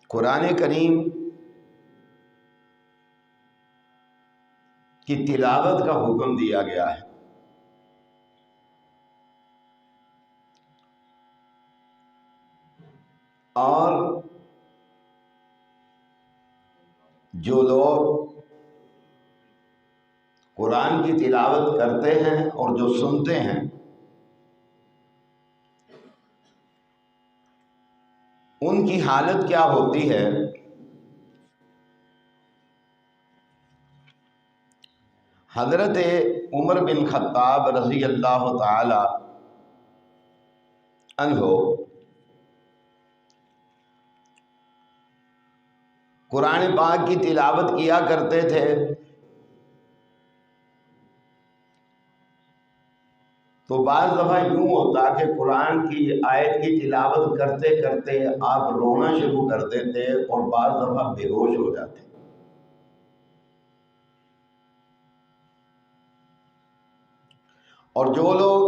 قرآن کریم کی تلاوت کا حکم دیا گیا ہے، اور جو لوگ قرآن کی تلاوت کرتے ہیں اور جو سنتے ہیں ان کی حالت کیا ہوتی ہے؟ حضرت عمر بن خطاب رضی اللہ تعالی عنہ قرآن پاک کی تلاوت کیا کرتے تھے، تو بعض دفعہ یوں ہوتا کہ قرآن کی آیت کی تلاوت کرتے کرتے آپ رونا شروع کر دیتے اور بعض دفعہ بے ہوش ہو جاتے۔ اور جو لوگ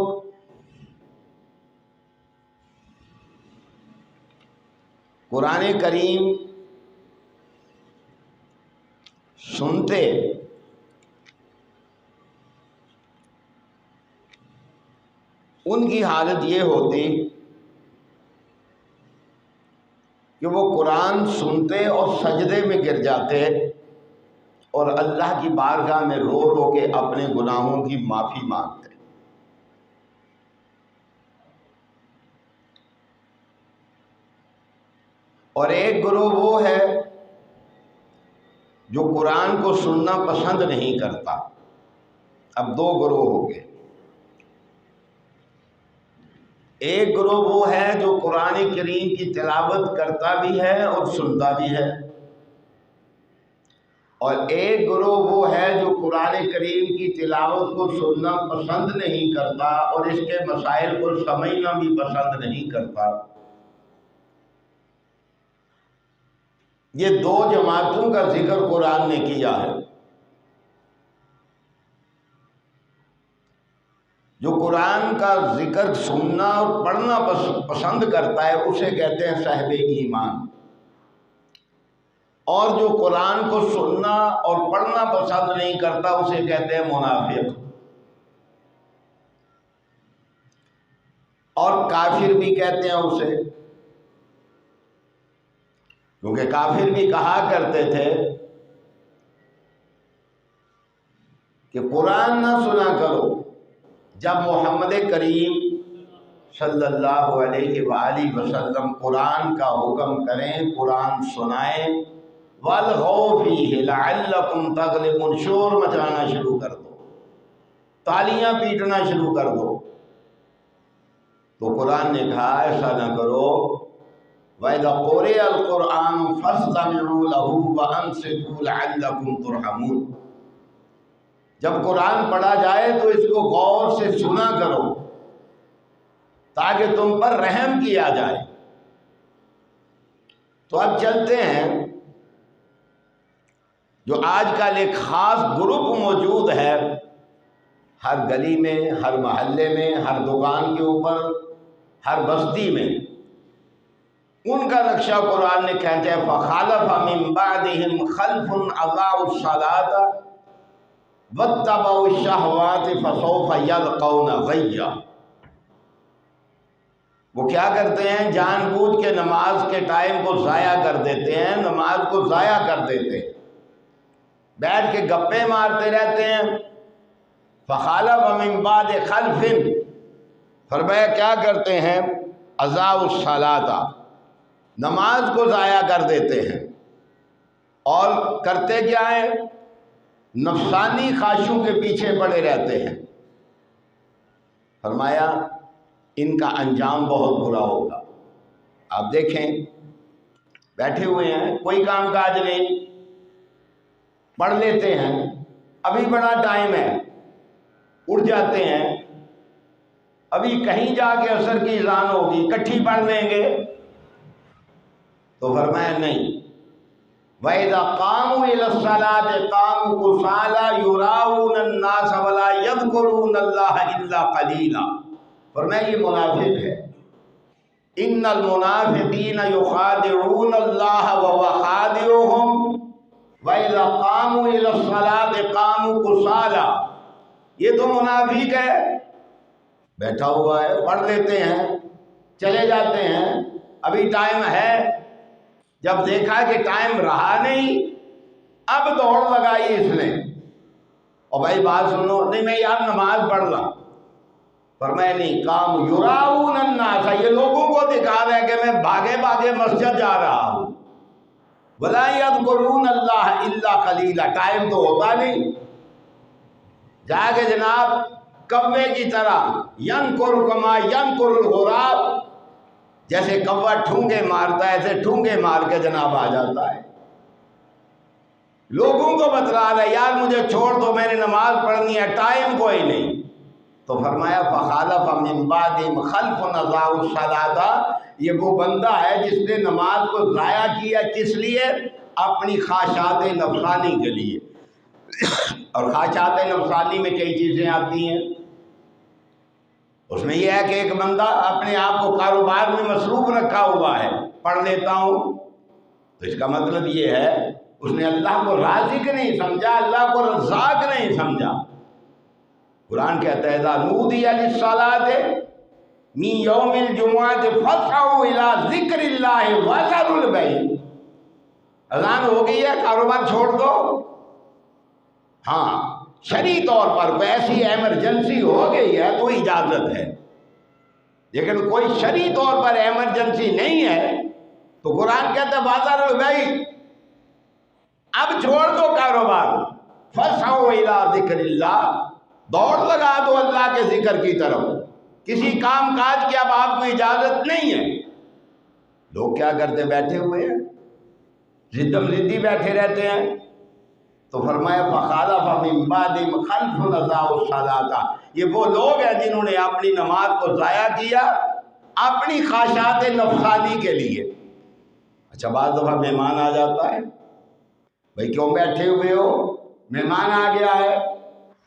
قرآن کریم سنتے ان کی حالت یہ ہوتی کہ وہ قرآن سنتے اور سجدے میں گر جاتے اور اللہ کی بارگاہ میں رو رو کے اپنے گناہوں کی معافی مانگتے۔ اور ایک گروہ وہ ہے جو قرآن کو سننا پسند نہیں کرتا۔ اب دو گروہ ہو گئے، ایک گروہ وہ ہے جو قرآن کریم کی تلاوت کرتا بھی ہے اور سنتا بھی ہے، اور ایک گروہ وہ ہے جو قرآن کریم کی تلاوت کو سننا پسند نہیں کرتا اور اس کے مسائل کو سمجھنا بھی پسند نہیں کرتا۔ یہ دو جماعتوں کا ذکر قرآن نے کیا ہے۔ جو قرآن کا ذکر سننا اور پڑھنا پسند کرتا ہے اسے کہتے ہیں صاحب ایمان، اور جو قرآن کو سننا اور پڑھنا پسند نہیں کرتا اسے کہتے ہیں منافق، اور کافر بھی کہتے ہیں اسے، کیونکہ کافر بھی کہا کرتے تھے کہ قرآن نہ سنا کرو، جب محمد کریم صلی اللہ علیہ وآلہ وسلم قرآن کا حکم کریں، قرآن سنائیں، وَالْغَوْا فِيهِ لَعَلَّكُمْ تَغْلِبُونَ، شور مچانا شروع کر دو، تالیاں پیٹنا شروع کر دو۔ تو قرآن نے کہا ایسا نہ کرو، وَإِذَا قُرِئَ الْقُرْآنُ فَاسْتَمِعُوا لَهُ وَأَنصِتُوا لَعَلَّكُمْ تُرْحَمُونَ، جب قرآن پڑھا جائے تو اس کو غور سے سنا کرو تاکہ تم پر رحم کیا جائے۔ تو اب چلتے ہیں، جو آج کل ایک خاص گروپ موجود ہے ہر گلی میں، ہر محلے میں، ہر دکان کے اوپر، ہر بستی میں، ان کا نقشہ قرآن نے کھینچا ہے، فَخَلَفَ مِن بَعْدِهِمْ خَلْفٌ أَضَاعُوا الصَّلَاةَ وَاتَّبَعُوا الشَّهَوَاتِ فَسَوْفَ يَلْقَوْنَ غَيًّا۔ وہ کیا کرتے ہیں؟ جان بوجھ کے نماز کے ٹائم کو ضائع کر دیتے ہیں، نماز کو ضائع کر دیتے ہیں، بیٹھ کے گپے مارتے رہتے ہیں۔ فَخَلَفَ مِن بَعْدِ خَلْفٍ، فرمایا کیا کرتے ہیں؟ أَضَاعُوا الصَّلَاةَ، نماز کو ضائع کر دیتے ہیں، اور کرتے کیا ہیں؟ نفسانی خواہشوں کے پیچھے پڑے رہتے ہیں۔ فرمایا ان کا انجام بہت برا ہوگا۔ آپ دیکھیں بیٹھے ہوئے ہیں، کوئی کام کاج نہیں، پڑھ لیتے ہیں، ابھی بڑا ٹائم ہے، اٹھ جاتے ہیں، ابھی کہیں جا کے عصر کی اذان ہوگی، کٹھی پڑھ لیں گے، تو فرمایا نہیں، وَإِذَا قَامُوا إِلَى الصَّلَاةِ قَامُوا كُسَالَىٰ يُرَاءُونَ النَّاسَ وَلَا يَذْكُرُونَ اللَّهَ إِلَّا قَلِيلًا۔ فرمایا یہ منافق ہے، إِنَّ الْمُنَافِقِينَ يُخَادِعُونَ اللَّهَ قاموا الی الصلاۃ قاموا کسالی، یہ تو منافق ہے، بیٹھا ہوا ہے، پڑھ لیتے ہیں چلے جاتے ہیں، ابھی ٹائم ہے، جب دیکھا کہ ٹائم رہا نہیں اب دوڑ لگائی اس نے، اور بھائی بات سنو، نہیں میں یار نماز پڑھ رہا ہوں، فرمایا نہیں، کام یراؤن الناس، یہ لوگوں کو دکھا رہا ہے کہ میں بھاگے بھاگے مسجد جا رہا ہوں، ولا یذکرون اللہ الا قلیلا، ٹائم تو ہوتا نہیں، جا کے جناب کوے کی طرح ینکر کما ینکر الغراب، جیسے کوا ٹھونگے مارتا ہے ایسے ٹھونگے مار کے جناب آ جاتا ہے، لوگوں کو بتلا رہا ہے یار مجھے چھوڑ دو میں نے نماز پڑھنی ہے، ٹائم کوئی نہیں، تو فرمایا فخالف من بعدہم خلف اضاعوا الصلاۃ، یہ وہ بندہ ہے جس نے نماز کو ضائع کیا، کس لیے؟ اپنی خواہشات نفسانی کے لیے، اور خواہشات نفسانی میں کئی چیزیں آتی ہیں، اس میں یہ ہے کہ ایک بندہ اپنے آپ کو کاروبار میں مصروف رکھا ہوا ہے، پڑھ لیتا ہوں، تو اس کا مطلب یہ ہے اس نے اللہ کو رازق نہیں سمجھا، اللہ کو رزاق نہیں سمجھا۔ قرآن کہتا ہے اذا نودی للصلاۃ من یوم الجمعۃ فاسعوا الی ذکر اللہ وذروا البیع، اذان ہو گئی ہے کاروبار چھوڑ دو، ہاں شرعی طور پر کوئی ایسی ایمرجنسی ہو گئی ہے تو اجازت ہے، لیکن کوئی شرعی طور پر ایمرجنسی نہیں ہے تو قرآن کہتا ہے وذروا البیع، اب چھوڑ دو کاروبار، فاسعوا الی ذکر اللہ، دوڑ لگا دو اللہ کے ذکر کی طرف، کسی کام کاج کی اب آپ کو اجازت نہیں ہے۔ لوگ کیا کرتے بیٹھے ہوئے ہیں، زدم زدی بیٹھے رہتے ہیں، تو فرمایا فخالف من بعدہم خلف اضاعوا الصلاۃ، یہ وہ لوگ ہیں جنہوں نے اپنی نماز کو ضائع کیا اپنی خواہشات نفسانی کے لیے۔ اچھا بعض دفعہ مہمان آ جاتا ہے، بھائی کیوں بیٹھے ہوئے ہو، مہمان آ گیا ہے،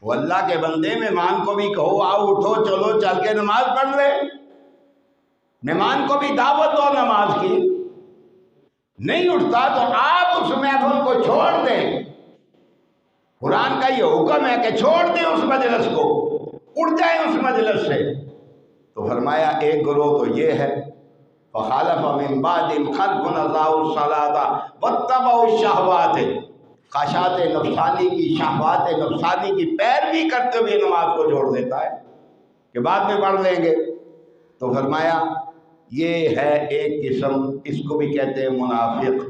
وہ اللہ کے بندے مہمان کو بھی کہو آؤ اٹھو چلو چل کے نماز پڑھ لے، مہمان کو بھی دعوت دو نماز کی، نہیں اٹھتا تو آپ اس محفل کو چھوڑ دیں، قرآن کا یہ حکم ہے کہ چھوڑ دیں اس مجلس کو، اٹھ جائیں اس مجلس سے، تو فرمایا ایک گروہ تو یہ ہے فخالف من بعدہم خلف اضاعوا الصلاۃ واتبعوا الشہوات، خواہشات نفسانی کی، شہوات نفسانی کی پیروی کرتے ہوئے نماز کو چھوڑ دیتا ہے کہ بعد میں پڑھ لیں گے، تو فرمایا یہ ہے ایک قسم، اس کو بھی کہتے ہیں منافق،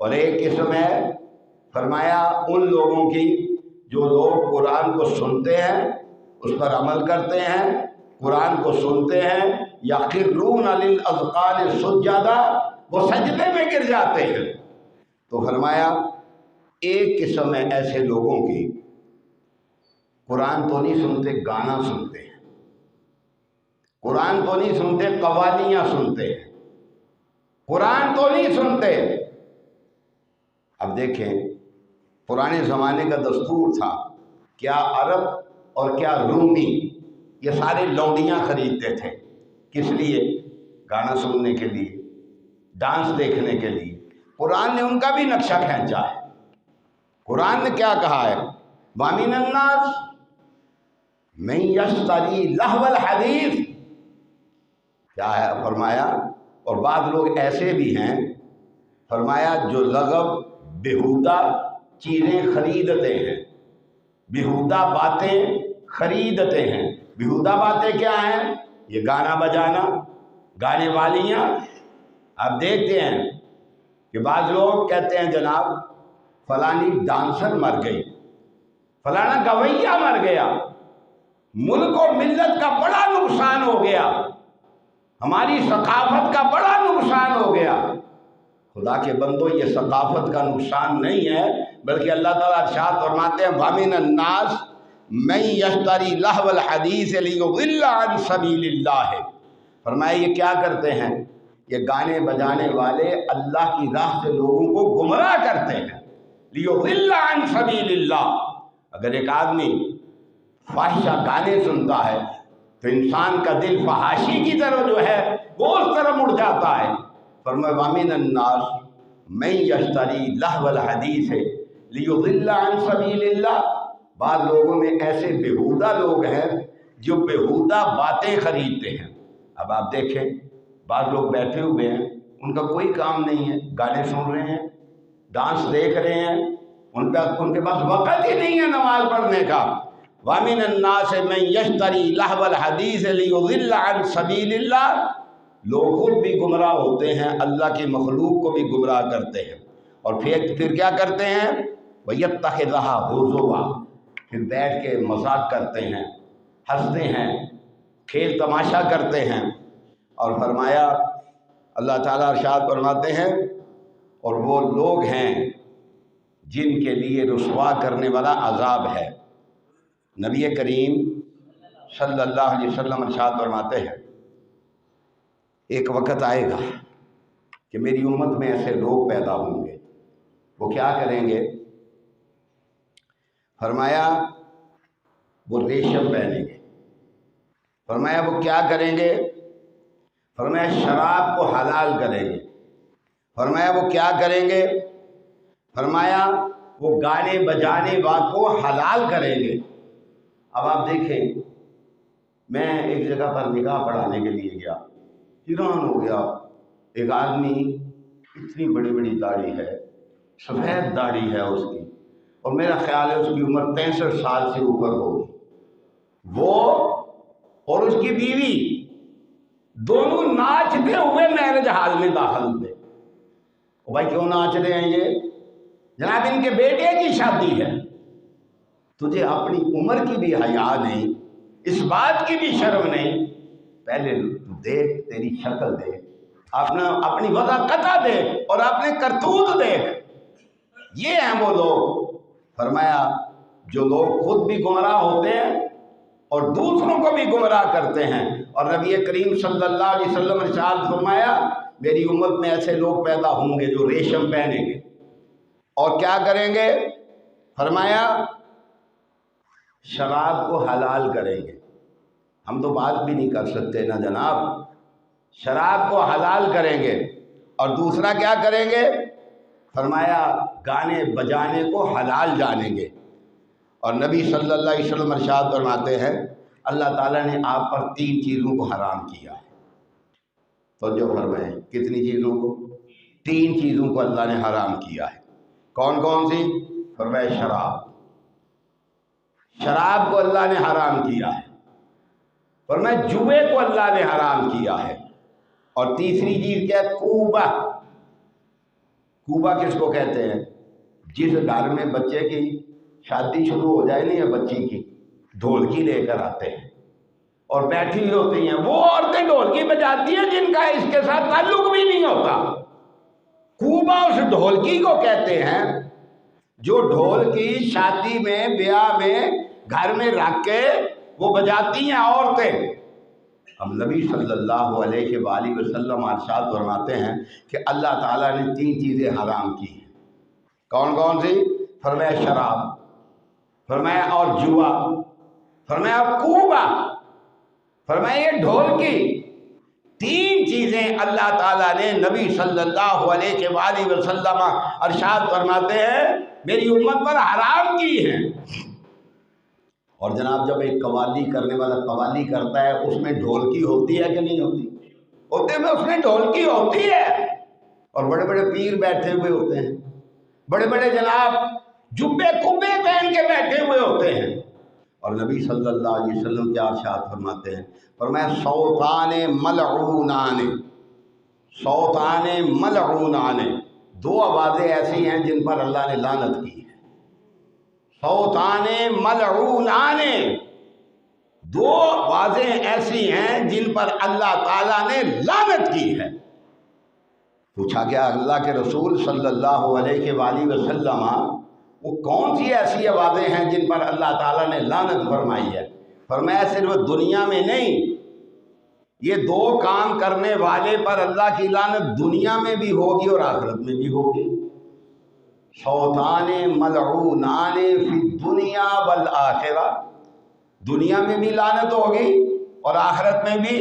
اور ایک قسم ہے فرمایا ان لوگوں کی جو لوگ قرآن کو سنتے ہیں اس پر عمل کرتے ہیں، قرآن کو سنتے ہیں، یخرون للاذقان سجدا، وہ سجدے میں گر جاتے ہیں، تو فرمایا ایک قسم ہے ایسے لوگوں کی قرآن تو نہیں سنتے گانا سنتے ہیں، قرآن تو نہیں سنتے قوالیاں سنتے ہیں، قرآن تو نہیں سنتے۔ اب دیکھیں پرانے زمانے کا دستور تھا، کیا عرب اور کیا رومی یہ سارے لونڈیاں خریدتے تھے، کس لیے؟ گانا سننے کے لیے، ڈانس دیکھنے کے لیے۔ قرآن نے ان کا بھی نقشہ کھینچا ہے، قرآن نے کیا کہا ہے وَمِنَ النَّاسِ مَن يَشْتَرِي لَهْوَ الْحَدِيثِ، کیا ہے فرمایا، اور بعض لوگ ایسے بھی ہیں فرمایا جو لغو بیہودہ چیزیں خریدتے ہیں، بیہودہ باتیں خریدتے ہیں۔ بیہودہ باتیں کیا ہیں؟ یہ گانا بجانا، گانے والیاں۔ آپ دیکھتے ہیں کہ بعض لوگ کہتے ہیں جناب فلانی ڈانسر مر گئی، فلانا گویہ مر گیا، ملک و ملت کا بڑا نقصان ہو گیا، ہماری ثقافت کا بڑا نقصان ہو گیا۔ خدا کے بندو یہ ثقافت کا نقصان نہیں ہے، بلکہ اللہ تعالیٰ ارشاد فرماتے ہیں وَمِنَ النَّاسِ مَن يَشْتَرِي لَهْوَ الْحَدِيثِ لِيُضِلَّ عَن سَبِيلِ اللَّهِ، فرمایا یہ کیا کرتے ہیں؟ یہ گانے بجانے والے اللہ کی راہ سے لوگوں کو گمراہ کرتے ہیں، لِيُضِلَّ عَن سَبِيلِ اللَّهِ۔ اگر ایک آدمی فاحشہ گانے سنتا ہے تو انسان کا دل فحاشی کی طرف جو ہے وہ اس طرف مڑ جاتا ہے۔ فرمایا وَمِنَ النَّاسِ مَن يَشْتَرِي لَهْوَ الْحَدِيثِ لیضل عن سبیل اللہ۔ بعض لوگوں میں ایسے بیہودہ لوگ ہیں جو بیہودہ باتیں خریدتے ہیں۔ اب آپ دیکھیں بعض لوگ بیٹھے ہوئے ہیں، ان کا کوئی کام نہیں ہے، گانے سن رہے ہیں، ڈانس دیکھ رہے ہیں، ان کے پاس وقت ہی نہیں ہے نماز پڑھنے کا۔ وَمِنَ النَّاسِ مَن يَشْتَرِي لَهْوَ الْحَدِيثِ لِيُضِلَّ عَن سَبِيلِ اللَّهِ۔ لوگ خود بھی گمراہ ہوتے ہیں، اللہ کی مخلوق کو بھی گمراہ کرتے ہیں، اور پھر کیا کرتے ہیں؟ وَيَتَّخِذَهَا هُزُوًا، پھر بیٹھ کے مذاق کرتے ہیں، ہنستے ہیں، کھیل تماشا کرتے ہیں۔ اور فرمایا اللہ تعالیٰ ارشاد فرماتے ہیں اور وہ لوگ ہیں جن کے لیے رسوا کرنے والا عذاب ہے۔ نبی کریم صلی اللہ علیہ وسلم ارشاد فرماتے ہیں ایک وقت آئے گا کہ میری امت میں ایسے لوگ پیدا ہوں گے، وہ کیا کریں گے؟ فرمایا وہ ریشم پہنیں گے۔ فرمایا وہ کیا کریں گے؟ فرمایا شراب کو حلال کریں گے۔ فرمایا وہ کیا کریں گے؟ فرمایا وہ گانے بجانے کو حلال کریں گے۔ اب آپ دیکھیں، میں ایک جگہ پر نکاح پڑھانے کے لیے گیا، حیران ہو گیا، ایک آدمی اتنی بڑی بڑی داڑھی ہے، سفید داڑھی ہے اس کی، اور میرا خیال ہے اس کی عمر 63 سال سے اوپر ہوگی۔ وہ اور اس کی بیوی دونوں ناچتے ہوئے میرج ہال میں داخل ہوئے۔ بھائی کیوں ناچ رہے ہیں یہ؟ جناب ان کے بیٹے کی شادی ہے۔ تجھے اپنی عمر کی بھی حیا نہیں، اس بات کی بھی شرم نہیں؟ پہلے دیکھ، تیری شکل دیکھ، اپنی وضاقتہ دیکھ اور اپنے کرتوت دیکھ۔ یہ ہیں وہ لوگ۔ فرمایا جو لوگ خود بھی گمراہ ہوتے ہیں اور دوسروں کو بھی گمراہ کرتے ہیں۔ اور نبی کریم صلی اللہ علیہ وسلم نے ارشاد فرمایا میری امت میں ایسے لوگ پیدا ہوں گے جو ریشم پہنیں گے اور کیا کریں گے؟ فرمایا شراب کو حلال کریں گے۔ ہم تو بات بھی نہیں کر سکتے نا جناب، شراب کو حلال کریں گے اور دوسرا کیا کریں گے؟ فرمایا گانے بجانے کو حلال جانیں گے۔ اور نبی صلی اللہ علیہ وسلم ارشاد فرماتے ہیں اللہ تعالیٰ نے آپ پر 3 چیزوں کو حرام کیا ہے۔ تو جو فرمائیں کتنی چیزوں کو؟ 3 چیزوں کو اللہ نے حرام کیا ہے۔ کون کون سی؟ فرمایا شراب، شراب کو اللہ نے حرام کیا ہے۔ فرمایا جوے کو اللہ نے حرام کیا ہے۔ اور تیسری چیز کیا ہے؟ کوبہ۔ کوبہ کس کو کہتے ہیں؟ جس گھر میں بچے کی شادی شروع ہو جائے نا یا بچی کی، ڈھولکی لے کر آتے ہیں اور بیٹھی ہوئی ہوتی ہیں، وہ عورتیں ڈھولکی بجاتی ہیں جن کا اس کے ساتھ تعلق بھی نہیں ہوتا۔ کوبہ اس ڈھولکی کو کہتے ہیں جو ڈھولکی شادی میں، بیاہ میں، گھر میں رکھ کے وہ بجاتی ہیں عورتیں۔ اب نبی صلی اللہ علیہ وآلہ وسلم ارشاد فرماتے ہیں کہ اللہ تعالیٰ نے 3 چیزیں حرام کی ہیں۔ کون کون سی؟ فرمایا شراب، فرمایا اور جوا، فرمایا کوبہ، فرمایا یہ ڈھولکی۔ 3 چیزیں اللہ تعالیٰ نے نبی صلی اللہ علیہ وآلہ وسلم ارشاد فرماتے ہیں میری امت پر حرام کی ہیں۔ اور جناب جب ایک قوالی کرنے والا قوالی کرتا ہے اس میں ڈھولکی ہوتی ہے کہ نہیں ہوتی؟ ہوتے میں اس میں ڈھولکی ہوتی ہے۔ اور بڑے بڑے پیر بیٹھے ہوئے ہوتے ہیں، بڑے بڑے جناب جبے کبے پہن کے بیٹھے ہوئے ہوتے ہیں۔ اور نبی صلی اللہ علیہ وسلم کیا ارشاد فرماتے ہیں؟ فرمایا صوتان ملعونان، صوتان ملعونان، 2 آوازیں ایسی ہیں جن پر اللہ نے لعنت کی ہے۔ صوتان ملعونان، 2 آوازیں ایسی ہیں جن پر اللہ تعالیٰ نے لعنت کی ہے۔ پوچھا گیا اللہ کے رسول صلی اللہ علیہ وآلہ وسلم وہ کون سی ایسی آوازیں ہیں جن پر اللہ تعالیٰ نے لعنت فرمائی ہے؟ فرمایا صرف دنیا میں نہیں، یہ 2 کام کرنے والے پر اللہ کی لعنت دنیا میں بھی ہوگی اور آخرت میں بھی ہوگی۔ صوتان ملعونان فی الدنیا والآخرہ، دنیا میں بھی لعنت ہوگی اور آخرت میں بھی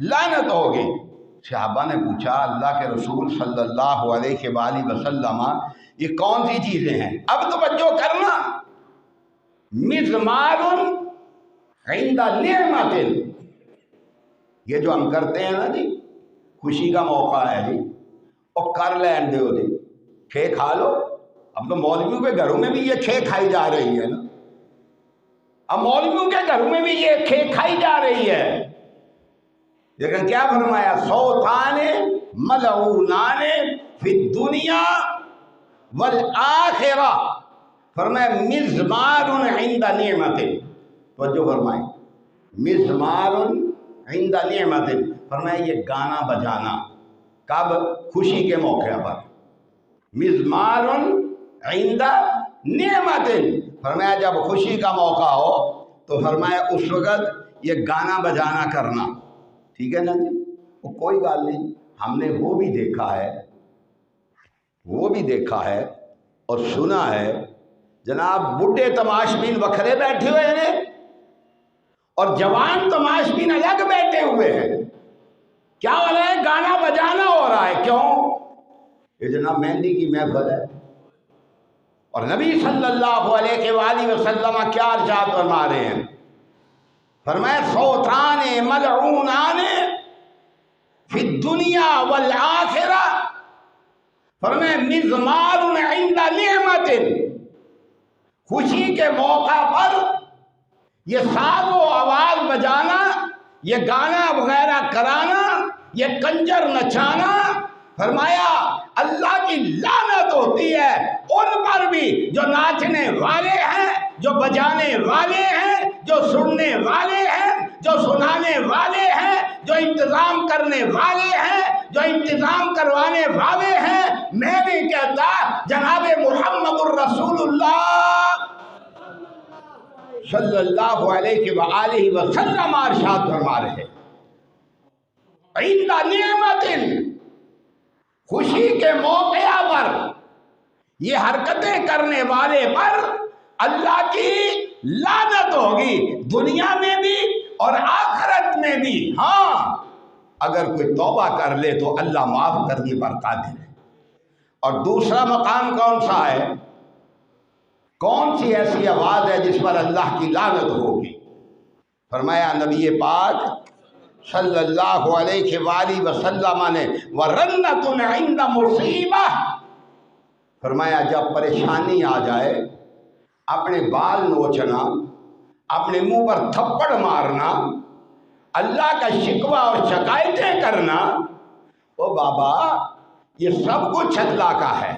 لعنت ہوگی۔ صحابہ نے پوچھا اللہ کے رسول صلی اللہ علیہ وآلہ وسلم یہ کون سی چیزیں ہیں؟ اب توجہ کرنا، مزمار عند نعمت، یہ جو ہم کرتے ہیں نا جی، خوشی کا موقع ہے جی، اور کر لین دو جی، کھے کھا لو۔ اب تو مولویوں کے گھروں میں بھی یہ کھے کھائی جا رہی ہے نا، اب مولویوں کے گھروں میں بھی یہ کھے کھائی جا رہی ہے، لیکن کیا فرمایا؟ صوتان ملعونان فی الدنیا والآخرہ، فرمایا مزمار عند نعمت، توجہ فرمائیں، مزمار عند نعمت، فرمایا یہ گانا بجانا، کب؟ خوشی کے موقع پر، مزمار عند نعمت، فرمایا جب خوشی کا موقع ہو تو فرمایا اس وقت یہ گانا بجانا کرنا، ٹھیک ہے نا جی؟ وہ کوئی بات نہیں، ہم نے وہ بھی دیکھا ہے اور سنا ہے جناب، بڈھے تماشبین وکھرے بیٹھے ہوئے ہیں اور جوان تماشبین الگ بیٹھے ہوئے ہیں، کیا ہو رہا ہے؟ گانا بجانا ہو رہا ہے، کیوں؟ یہ جناب مہندی کی محفل ہے، اور نبی صلی اللہ علیہ وآلہ وسلم کیا ارشاد فرما رہے ہیں؟ فرمایا صوتان ملعونان فی الدنیا والآخرہ، فرمایا مزمار عند نعمت، خوشی کے موقع پر یہ ساز و آواز بجانا، یہ گانا وغیرہ کرانا، یہ کنجر نچانا، فرمایا اللہ کی لعنت ہوتی ہے ان پر بھی جو ناچنے والے ہیں، جو بجانے والے ہیں، جو سننے والے ہیں، جو سنانے والے ہیں، جو انتظام کرنے والے ہیں، جو انتظام کروانے والے ہیں۔ میں نہیں کہتا، جناب محمد الرسول اللہ صلی اللہ علیہ وآلہ وسلم ارشاد فرما رہے ہیں، عند نعمت، خوشی کے موقع پر یہ حرکتیں کرنے والے پر اللہ کی لعنت ہوگی، دنیا میں بھی اور آخرت میں بھی۔ ہاں اگر کوئی توبہ کر لے تو اللہ معاف کرنے پر قادر ہے۔ اور دوسرا مقام کون سا ہے؟ کون سی ایسی آواز ہے جس پر اللہ کی لعنت ہوگی؟ فرمایا نبی پاک صلی اللہ علیہ وآلہ وسلم نے وَرَنَّةٌ عِنْدَ مُصِیبَةٍ، فرمایا جب پریشانی آ جائے، اپنے بال نوچنا، اپنے منہ پر تھپڑ مارنا، اللہ کا شکوہ اور شکایتیں کرنا، او بابا یہ سب کچھ اللہ کا ہے۔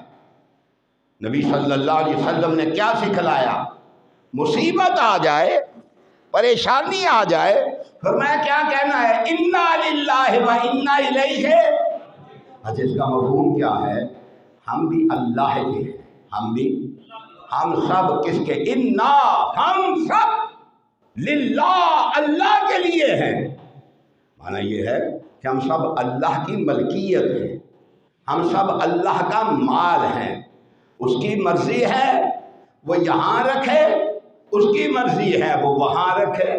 نبی صلی اللہ علیہ وسلم نے کیا سکھلایا؟ مصیبت آ جائے، پریشانی آ جائے، فرمایا کیا کہنا ہے؟ انا للہ و انا الیہ۔ اچھا اس کا مفہوم کیا ہے؟ ہم بھی اللہ کے ہیں، ہم سب کس کے؟ انا، ہم سب للہ، اللہ کے لیے ہیں۔ معنی یہ ہے کہ ہم سب اللہ کی ملکیت ہیں، ہم سب اللہ کا مال ہیں، اس کی مرضی ہے وہ یہاں رکھے، اس کی مرضی ہے وہ وہاں رکھے۔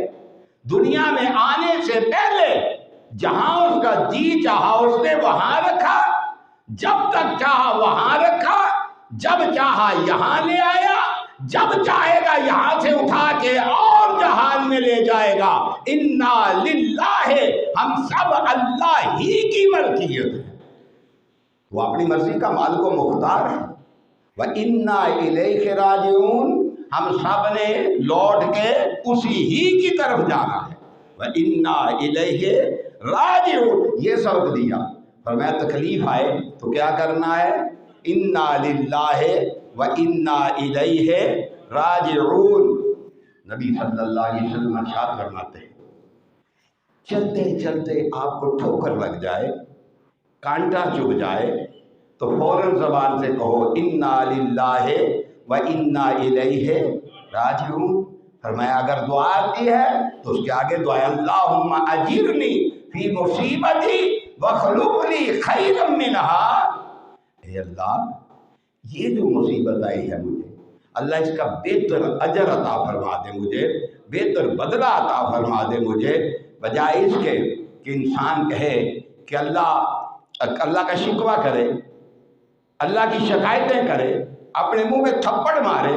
دنیا میں آنے سے پہلے جہاں اس کا جی چاہا اس نے وہاں رکھا، جب تک چاہا وہاں رکھا، جب چاہا یہاں لے آیا، جب چاہے گا یہاں سے اٹھا کے اور جہان میں لے جائے گا۔ انا للہ، ہم سب اللہ ہی کی ملکیت ہے، وہ اپنی مرضی کا مالک و مختار ہے۔ وَإِنَّا إِلَيْهِ رَاجِعُونَ، ہم سب نے لوٹ کے اسی ہی کی طرف جانا ہے۔ وَإِنَّا إِلَيْهِ رَاجِعُونَ، یہ سبق دیا۔ فرمایا تکلیف آئے تو کیا کرنا ہے؟ اِنَّا لِلَّهِ وَإِنَّا إِلَيْهِ رَاجِعُونَ۔ نبی صلی اللہ علیہ وسلم ارشاد فرماتے ہیں، چلتے چلتے آپ کو ٹھوکر لگ جائے، کانٹا چبھ جائے تو فوراً زبان سے کہو انا للہ و انا الیہ راجعون۔ فرمایا اگر دعا آتی ہے تو اس کے آگے دعا ہے اللہم اجرنی فی مصیبتی واخلف لی خیرا منہا۔ اے اللہ یہ جو مصیبت آئی ہے مجھے، اللہ اس کا بہتر اجر عطا فرما دے مجھے، بہتر بدلہ عطا فرما دے مجھے، بجائے اس کے کہ انسان کہے کہ اللہ کا شکوہ کرے، اللہ کی شکایتیں کرے، اپنے منہ میں تھپڑ مارے،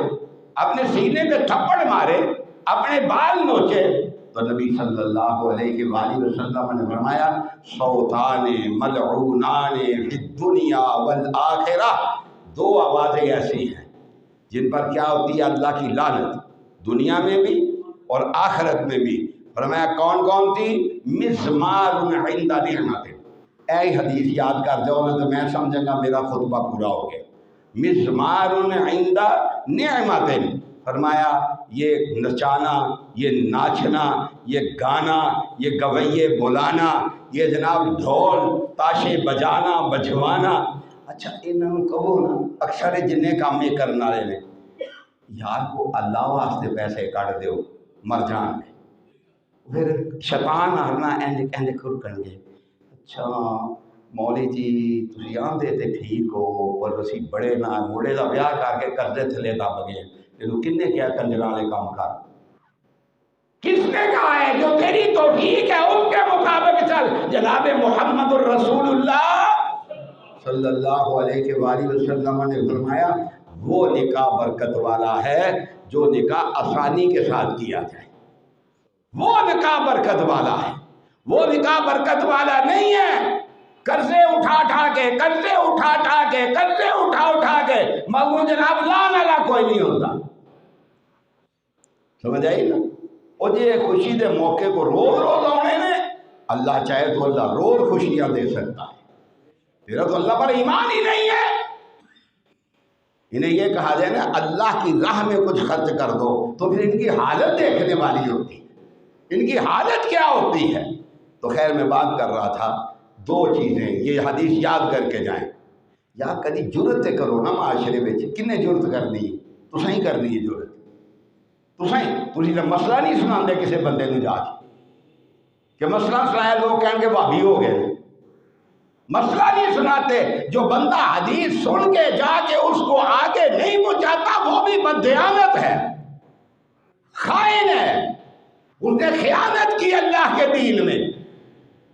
اپنے سینے پہ تھپڑ مارے، اپنے بال نوچے، تو نبی صلی اللہ علیہ وآلہ وسلم نے فرمایا صوتان ملعونان فی الدنیا والآخرہ، دو آوازیں ایسی ہیں جن پر کیا ہوتی ہے اللہ کی لعنت، دنیا میں بھی اور آخرت میں بھی۔ فرمایا کون کون تھی؟ مزمار عند نعمت، اے حدیث یاد کر جاؤ نا تو میں سمجھوں گا میرا خطبہ پورا ہو گیا۔ مزمار عند نعمت، فرمایا یہ نچانا، یہ ناچنا، یہ گانا، یہ گویے بلانا، یہ جناب ڈھول تاشے بجانا بجوانا۔ اچھا انہوں کہو نا اکثر جنہیں کام یہ کرنا رہے نے یار کو اللہ واسطے پیسے کٹ دیو مر جان گے، پھر شیطان آنا اینج کر گے اچھا مولی جی تسی آندے تے ٹھیک ہو پر اسی بڑے نہ موڑے دا بیاہ کر کے قرضے تھلے دب گئے، یہ کنے کیا کنجراں والے کام کر؟ کس نے کہا ہے جو تیری توفیق ہے اس کے مطابق چل؟ جناب محمد الرسول اللہ صلی اللہ علیہ وآلہ وسلم نے فرمایا وہ نکاح برکت والا ہے جو نکاح آسانی کے ساتھ کیا جائے، وہ نکاح برکت والا ہے، وہ نکاح برکت والا نہیں ہے قرضے اٹھا کے مگر جناب لان والا کوئی نہیں ہوتا، سمجھ آئی نا؟ اور جی خوشی دے موقع کو روز آنے نے، اللہ چاہے تو اللہ روز خوشیاں دے سکتا ہے، تیرا تو اللہ پر ایمان ہی نہیں ہے۔ انہیں یہ کہا جائے نا اللہ کی راہ میں کچھ خرچ کر دو تو پھر ان کی حالت دیکھنے والی ہوتی ہے، ان کی حالت کیا ہوتی ہے۔ تو خیر میں بات کر رہا تھا دو چیزیں یہ حدیث یاد کر کے جائیں، یا کدی جرت کرو نا معاشرے میں، کنے جرت کرنی تو صحیح کرنی ہے جرت تو صحیح تھی مسئلہ نہیں سنا دے کسی بندے نو جا کہ مسئلہ سنایا لوگ کہیں گے بھابی ہو گئے، مسئلہ نہیں سناتے، جو بندہ حدیث سن کے جا کے اس کو آگے نہیں پہنچاتا وہ بھی بددیانت ہے، خائن ہے، اس نے خیانت کی اللہ کے دین میں۔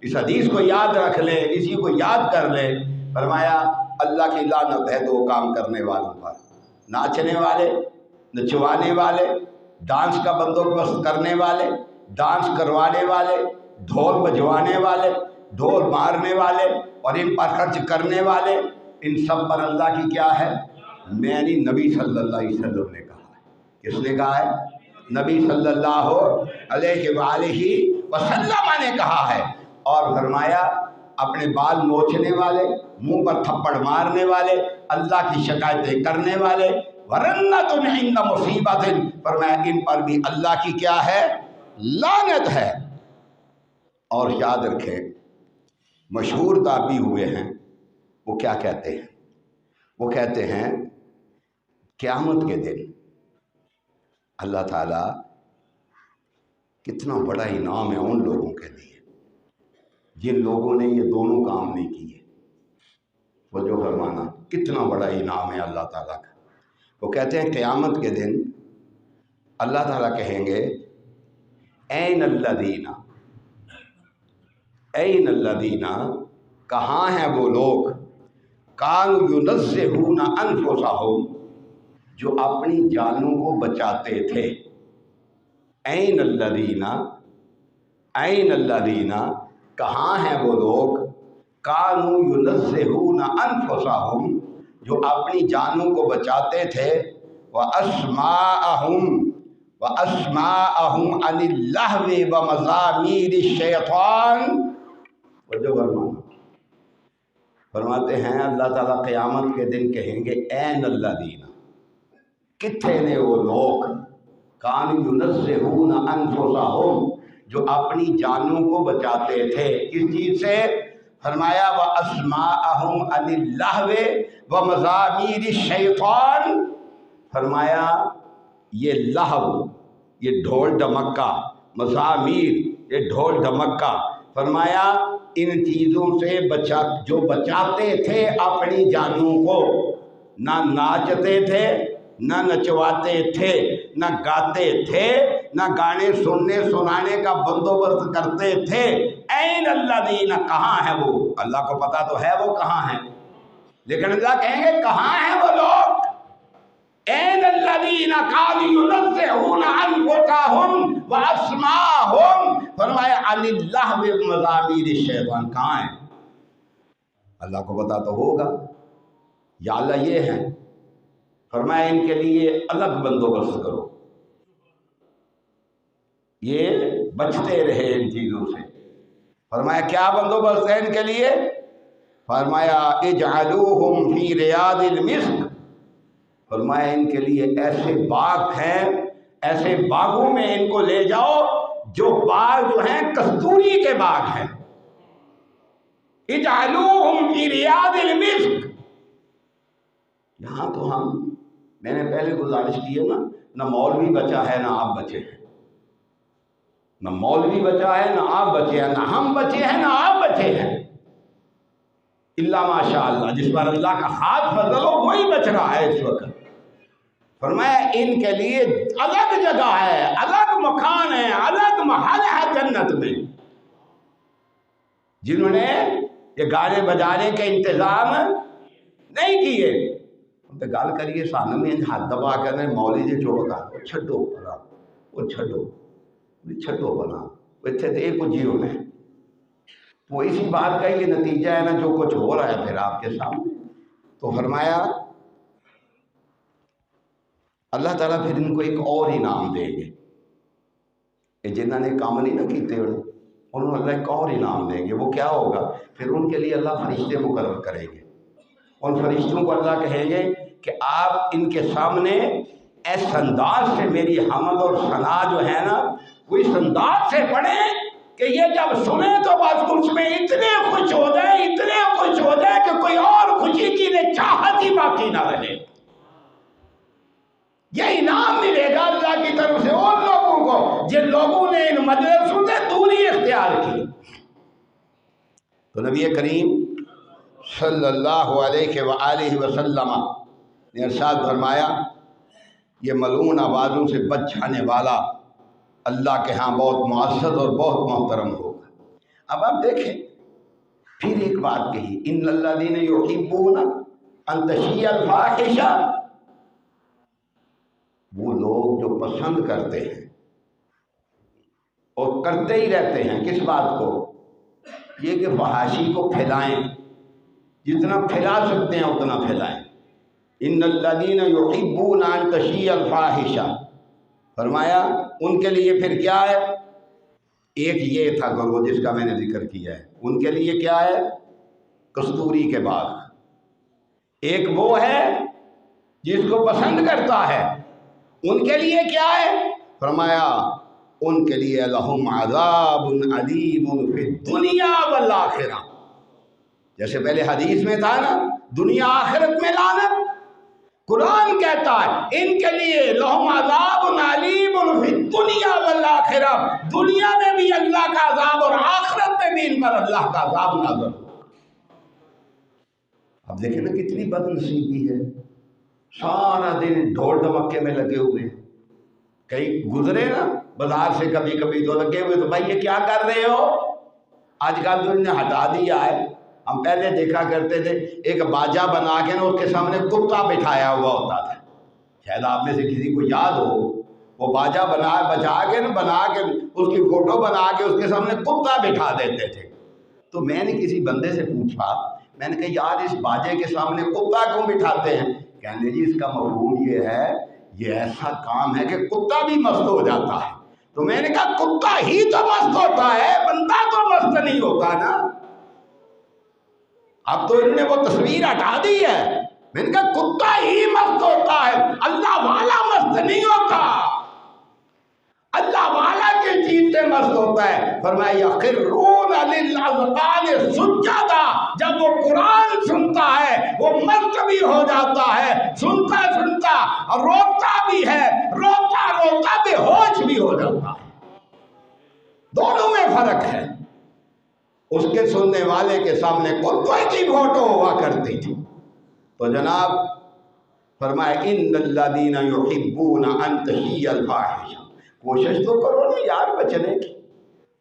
اس حدیث کو یاد رکھ لے، اسی کو یاد کر لے۔ فرمایا اللہ کی لعنت ہے دو کام کرنے والوں پر، ناچنے والے، نچوانے والے، ڈانس کا بندوبست کرنے والے، ڈانس کروانے والے، ڈھول بجوانے والے، ڈھول مارنے والے اور ان پر خرچ کرنے والے، ان سب پر اللہ کی کیا ہے؟ میں نہیں نبی صلی اللہ علیہ وسلم نے کہا ہے۔ کس نے کہا ہے؟ نبی صلی اللہ علیہ وآلہ وسلم نے کہا ہے۔ اور فرمایا اپنے بال نوچنے والے، منہ پر تھپڑ مارنے والے، اللہ کی شکایتیں کرنے والے، ورنت عند مصیبت، فرمایا ان پر بھی اللہ کی کیا ہے؟ لعنت ہے۔ اور یاد رکھیں مشہور تابعی ہوئے ہیں وہ کیا کہتے ہیں؟ وہ کہتے ہیں قیامت کے دن اللہ تعالیٰ کتنا بڑا انعام ہے ان لوگوں کے لیے جن لوگوں نے یہ دونوں کام نہیں کیے۔ وہ جو فرمانا کتنا بڑا انعام ہے اللہ تعالیٰ کا۔ وہ کہتے ہیں قیامت کے دن اللہ تعالیٰ کہیں گے این الذین، این الذین، کہاں ہیں وہ لوگ کانوا ینزہون انفسہم، جو اپنی جانوں کو بچاتے تھے۔ این الذین، این الذین، کہاں ہیں وہ لوگ کانوا ینزہون انفسہم، جو اپنی جانوں کو بچاتے تھے، وَأَسْمَاءَهُمْ عَنِ اللَّهْوِ وَمَزَامِيرِ الشَّيْطَانِ۔ جو فرماتے ہیں اللہ تعالیٰ قیامت کے دن کہیں گے این الذین، کتنے نے وہ لوگ کانوا ینزہون انفسہم، جو اپنی جانوں کو بچاتے تھے کس چیز سے؟ فرمایا وَأَسْمَاءَهُمْ عَنِ اللَّهْوِ وَمَزَامِيرِ الشَّيْطَانِ، فرمایا یہ لہو، یہ ڈھول ڈمکا، مزامیر یہ ڈھول ڈمکا، فرمایا ان چیزوں سے جو بچاتے تھے اپنی جانوں کو، نہ ناچتے تھے، نہ نچواتے تھے، نہ گاتے تھے، نہ گانے سننے سنانے کا بندوبست کرتے تھے۔ این الذین، کہاں ہے وہ؟ اللہ کو پتا تو ہے وہ کہاں ہیں، لیکن اللہ کہیں گے کہاں ہیں وہ لوگ؟ این الذین کانوا ینزعون انفسہم واسماءہم، فرمایا عن اللہو ومزامیر الشیطان، کہاں ہیں؟ اللہ کو پتا تو ہوگا، یا اللہ یہ ہیں، فرمایا ان کے لیے الگ بندوبست کرو، یہ بچتے رہے ان چیزوں سے۔ فرمایا کیا بندوبست ہے ان کے لیے؟ فرمایا اجعلوہم فی ریاض المسک، فرمایا ان کے لیے ایسے باغ ہیں، ایسے باغوں میں ان کو لے جاؤ جو باغ جو ہیں کستوری کے باغ ہیں۔ اجعلوہم فی ریاض المسک، یہاں تو میں نے پہلے گزارش کی ہے نا، نہ مولوی بچا ہے نہ آپ بچے ہیں، نہ مولوی بچا ہے نہ آپ بچے ہیں، نہ ہم بچے ہیں نہ آپ بچے ہیں، اللہ ماشاء اللہ، جس پر اللہ کا ہاتھ فضل ہو وہی بچ رہا ہے اس وقت۔ فرمایا ان کے لیے الگ جگہ ہے، الگ مکان ہے، الگ محل ہے جنت میں۔ جنہوں نے یہ گانے بجانے کے انتظام نہیں کیے ان سے گل کریے، سانو بھی ہاتھ دبا کر مولی جی چوپ کر چھڈو پرا، وہ چھڈو بنا، اتنے تو یہ کچھ ہی ہونا ہے، وہ اسی بات کا یہ نتیجہ ہے نا جو کچھ ہو رہا ہے پھر آپ کے سامنے۔ تو فرمایا اللہ تعالیٰ پھر ان کو ایک اور انعام دیں گے، کہ جنہوں نے کام نہیں نہ کیتے انہوں نے اللہ ایک اور انعام دیں گے۔ وہ کیا ہوگا؟ پھر ان کے لیے اللہ فرشتے مقرر کریں گے، ان فرشتوں کو اللہ کہیں گے کہ آپ ان کے سامنے اس انداز سے میری حمد اور ثنا جو ہے نا وہ اس انداز سے پڑھیں کہ یہ جب سنیں تو بس اس میں اتنے خوش ہو جائے کہ کوئی اور خوشی کی چاہت ہی باقی نہ رہے۔ یہ انعام ملے گا اللہ کی طرف سے ان لوگوں کو جن لوگوں نے ان مجلسوں سے دوری اختیار کی۔ تو نبی کریم صلی اللہ علیہ وآلہ وسلم نے ارشاد فرمایا یہ ملعون آوازوں سے بچ جانے والا اللہ کے ہاں بہت معزز اور بہت محترم ہوگا۔ اب آپ دیکھیں پھر ایک بات کہی، ان الذین یحبون ان تشیع الفاحشہ، وہ لوگ جو پسند کرتے ہیں اور کرتے ہی رہتے ہیں کس بات کو؟ یہ کہ فحاشی کو پھیلائیں، جتنا پھیلا سکتے ہیں اتنا پھیلائیں۔ ان الذین یحبون ان تشیع الفاحشہ، فرمایا ان کے لیے پھر کیا ہے؟ ایک یہ تھا گروہ جس کا میں نے ذکر کیا ہے، ان کے لیے کیا ہے؟ کستوری کے باغ۔ ایک وہ ہے جس کو پسند کرتا ہے، ان کے لیے کیا ہے؟ فرمایا ان کے لیے لہم عذاب علیم فی الدنیا والآخرہ، جیسے پہلے حدیث میں تھا نا دنیا آخرت میں لعنت، قرآن کہتا ہے ان کے لیے لہم عذاب علیم فی الدنیا والآخرہ، دنیا میں بھی اللہ کا عذاب اور آخرت میں بھی ان پر اللہ کا عذاب نازل ہوگا۔ اب دیکھیں نا کتنی بد نصیبی ہے، سارا دن ڈھول ڈمکے میں لگے ہوئے ہیں، کئی گزرے نا بازار سے کبھی کبھی تو لگے ہوئے تو بھائی یہ کیا کر رہے ہو؟ آج کل تو انہوں نے ہٹا دیا ہے، ہم پہلے دیکھا کرتے تھے ایک باجا بنا کے نا اس کے سامنے کتا بٹھایا ہوا ہوتا تھا، شاید آپ میں سے کسی کو یاد ہو، وہ باجا بنا کے اس کی فوٹو بنا کے اس کے سامنے کتا بٹھا دیتے تھے۔ تو میں نے کسی بندے سے پوچھا، میں نے کہا یار اس باجے کے سامنے کتا کیوں بٹھاتے ہیں؟ کہنے جی اس کا مفہوم یہ ہے یہ ایسا کام ہے کہ کتا بھی مست ہو جاتا ہے۔ تو میں نے کہا کتا ہی تو مست ہوتا ہے، بندہ تو مست نہیں ہوتا نا۔ اب تو انہوں نے وہ تصویر ہٹا دی ہے، میں نے کہا کتا ہی مست ہوتا ہے، اللہ والا مست نہیں ہوتا، اللہ والا کی چیز سے مست ہوتا ہے۔ فرمایا یخرون للاذقان سجدا، جب وہ قرآن سنتا ہے وہ مست بھی ہو جاتا ہے، سنتا روتا بھی ہے، روتا بے ہوش بھی ہو جاتا ہے، دونوں میں فرق ہے۔ اس کے سننے والے کے سامنے کوئی کی فوٹو ہوا کرتی تھی۔ تو جناب فرمایا ان الذین یحبون ان تشیع الفاحشہ، کوشش تو کرو نا یار بچنے کی،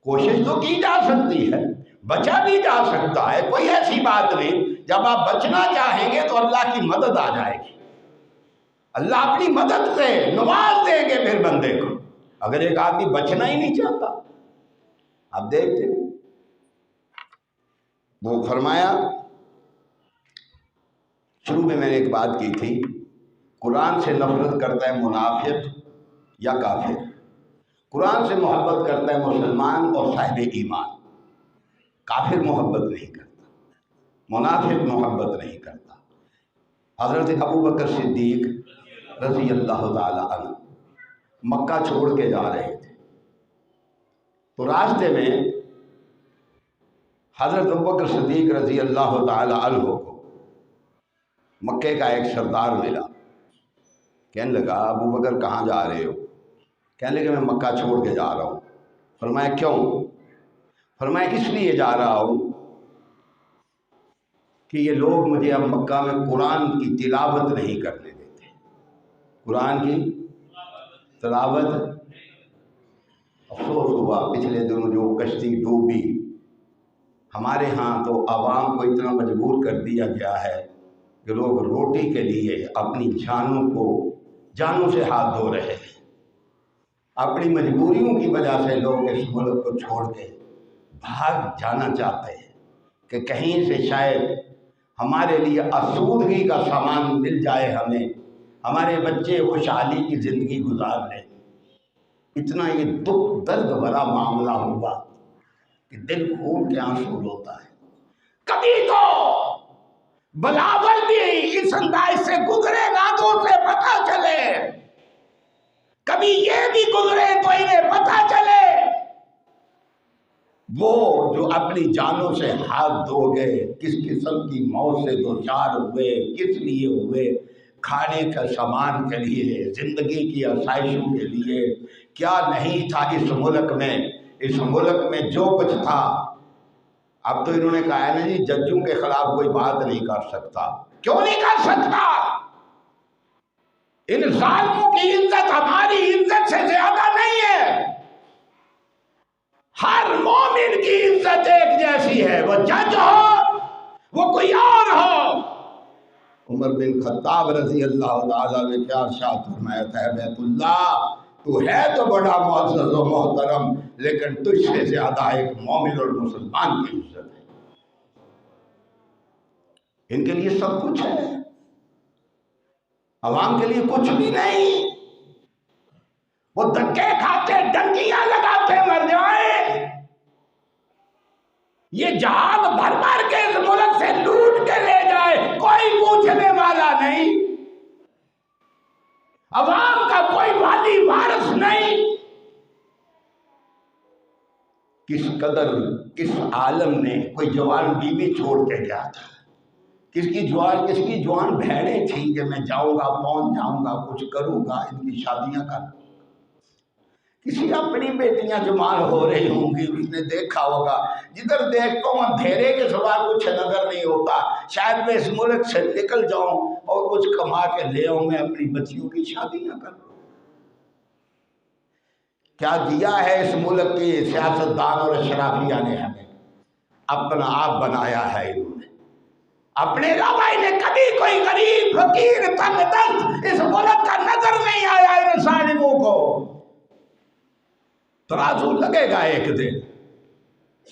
کوشش تو کی جا سکتی ہے، بچا بھی جا سکتا ہے، کوئی ایسی بات نہیں۔ جب آپ بچنا چاہیں گے تو اللہ کی مدد آ جائے گی، اللہ اپنی مدد سے نواز دیں گے پھر بندے کو۔ اگر ایک آدمی بچنا ہی نہیں چاہتا، اب دیکھتے وہ فرمایا، شروع میں نے ایک بات کی تھی، قرآن سے نفرت کرتا ہے منافق یا کافر؟ قرآن سے محبت کرتا ہے مسلمان اور صاحب ایمان، کافر محبت نہیں کرتا، منافق محبت نہیں کرتا۔ حضرت ابو بکر صدیق رضی اللہ تعالی عنہ مکہ چھوڑ کے جا رہے تھے، تو راستے میں حضرت ابو بکر صدیق رضی اللہ تعالی عنہ کو مکے کا ایک سردار ملا، کہنے لگا ابو بکر کہاں جا رہے ہو؟ کہنے لگا میں مکہ چھوڑ کے جا رہا ہوں۔ فرمایا کیوں؟ فرمایا اس لیے جا رہا ہوں کہ یہ لوگ مجھے اب مکہ میں قرآن کی تلاوت نہیں کرنے دیتے، قرآن کی تلاوت۔ افسوس ہوا پچھلے دنوں جو کشتی ڈوبی، ہمارے ہاں تو عوام کو اتنا مجبور کر دیا گیا ہے کہ لوگ روٹی کے لیے اپنی جانوں سے ہاتھ دھو رہے ہیں۔ اپنی مجبوریوں کی وجہ سے لوگ اس ملک کو چھوڑ کے بھاگ جانا چاہتے ہیں کہ کہیں سے شاید ہمارے لیے آسودگی کا سامان مل جائے، ہمارے بچے خوشحالی کی زندگی گزار لیں۔ اتنا یہ دکھ درد بھرا معاملہ ہوا کہ دل خون کے آنسو روتا ہے۔ کبھی تو بلاول بھی اس انداز سے گزرے گا تو اسے پتہ چلے، کبھی یہ بھی گزرے تو انہیں پتہ چلے۔ وہ جو اپنی جانوں سے ہاتھ دھو گئے، کس قسم کی موت سے دوچار ہوئے، کس لیے ہوئے؟ کھانے کا سامان کے لیے، زندگی کی آسائشوں کے لیے، کیا نہیں تھا اس ملک میں؟ اس ملک میں جو کچھ تھا، اب تو انہوں نے کہا ہے نا جی ججوں کے خلاف کوئی بات نہیں کر سکتا۔ کیوں نہیں کر سکتا؟ ان ظالموں کی عزت ہماری عزت سے زیادہ نہیں ہے۔ ہر مومن کی عزت ایک جیسی ہے، وہ جج ہو وہ کوئی اور ہو۔ عمر بن خطاب رضی اللہ تعالیٰ نے کیا ارشاد فرمایا تھا، بیت اللہ تو ہے تو بڑا معزز و محترم، لیکن تجھ سے زیادہ ایک مومن اور مسلمان کی عزت ہے۔ ان کے لیے سب کچھ ہے، عوام کے لیے کچھ بھی نہیں۔ وہ دھکے کھاتے ڈنکیاں لگاتے مر جائیں، یہ جہان بھر بھر کے اس ملک سے لوٹ کے لے جائے، کوئی پوچھنے والا نہیں، عوام کا کوئی والی وارث نہیں۔ کس عالم نے کوئی جوان بیوی چھوڑ کے گیا تھا؟ کس کی جوان بہنیں تھیں کہ میں جاؤں گا، پہنچ جاؤں گا، کچھ کروں گا، ان کی شادیاں کر۔ کسی اپنی بیٹیاں جوان ہو رہی ہوں گی، اس نے دیکھا ہوگا، جدھر دیکھتا ہوں اندھیرے کے سوا کچھ نظر نہیں ہوتا، شاید میں اس ملک سے نکل جاؤں اور کچھ کما کے لے آؤں، میں اپنی بچیوں کی شادیاں کروں۔ کیا دیا ہے اس ملک کی سیاستدان اور اشرافیہ نے ہمیں؟ اپنا آپ بنایا ہے انہوں نے، اپنے علاوہ انہیں کبھی کوئی غریب فقیر تنگ دست اس ملک کا نظر نہیں آیا۔ ان ظالموں کو ترازو لگے گا ایک دن،